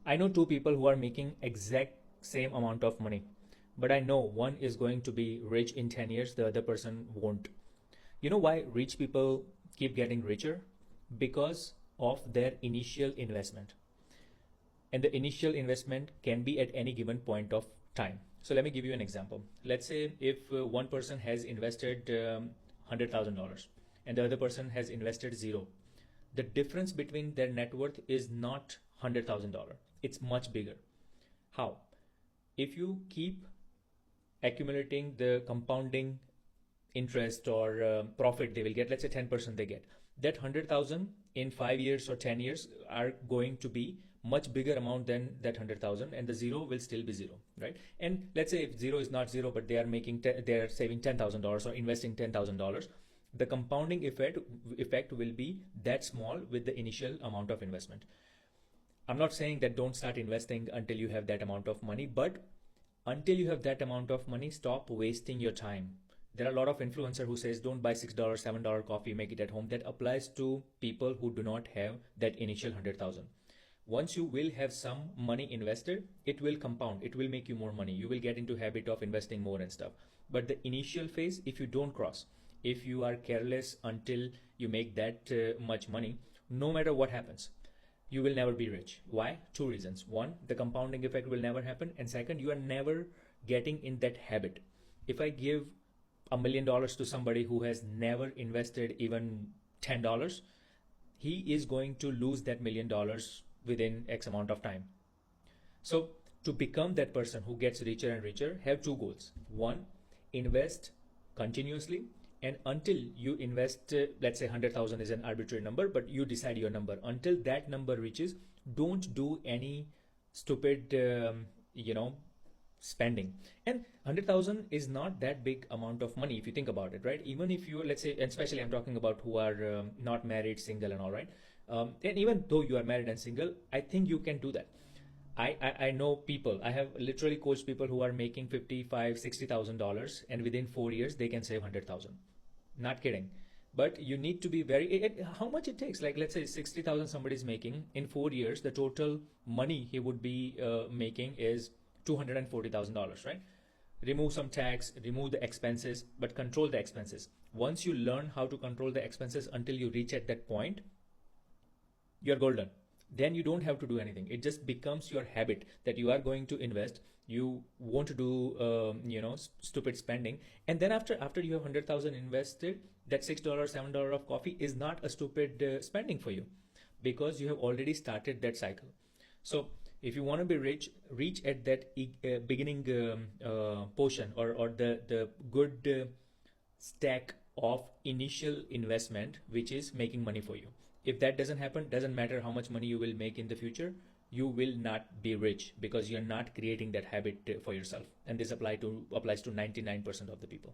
I know two people who are making exact same amount of money, but I know one is going to be rich in 10 years, the other person won't. You know why rich people keep getting richer? Because of their initial investment. And the initial investment can be at any given point of time. So let me give you an example. Let's say if one person has invested $100,000 and the other person has invested zero. The difference between their net worth is not $100,000. It's much bigger. How? If you keep accumulating the compounding interest or profit they will get, let's say 10% they get, that 100,000 in 5 years or 10 years are going to be much bigger amount than that 100,000, and the zero will still be zero, right? And let's say if zero is not zero, but they are making they are saving $10,000 or investing $10,000, the compounding effect will be that small with the initial amount of investment. I'm not saying that don't start investing until you have that amount of money, but until you have that amount of money, stop wasting your time. There are a lot of influencers who says don't buy $6, $7 coffee, make it at home. That applies to people who do not have that initial 100,000. Once you will have some money invested, it will compound. It will make you more money. You will get into habit of investing more and stuff. But the initial phase, if you don't cross, if you are careless until you make that much money, no matter what happens, you will never be rich. Why? Two reasons. One, the compounding effect will never happen. And second, you are never getting in that habit. If I give $1,000,000 to somebody who has never invested even $10, he is going to lose that $1,000,000 within X amount of time. So to become that person who gets richer and richer, have two goals. One, invest continuously, and until you invest, let's say 100,000 is an arbitrary number, but you decide your number. Until that number reaches, don't do any stupid, spending. And 100,000 is not that big amount of money if you think about it, right? Even if you, let's say, and especially I'm talking about who are not married, single and all, right? And even though you are married and single, I think you can do that. I know people, I have literally coached people who are making $55,000, $60,000, and within 4 years they can save 100,000. Not kidding. But you need to be very, how much it takes, like let's say 60,000 somebody is making in 4 years, the total money he would be making is $240,000, right? Remove some tax, remove the expenses, but control the expenses. Once you learn how to control the expenses until you reach at that point, you're golden. Then you don't have to do anything. It just becomes your habit that you are going to invest. You won't do, stupid spending. And then after you have 100,000 invested, that $6, $7 of coffee is not a stupid spending for you, because you have already started that cycle. So if you want to be rich, reach at that beginning portion or the good stack of initial investment, which is making money for you. If that doesn't happen, doesn't matter how much money you will make in the future, you will not be rich because you're not creating that habit for yourself. And this applies to 99% of the people.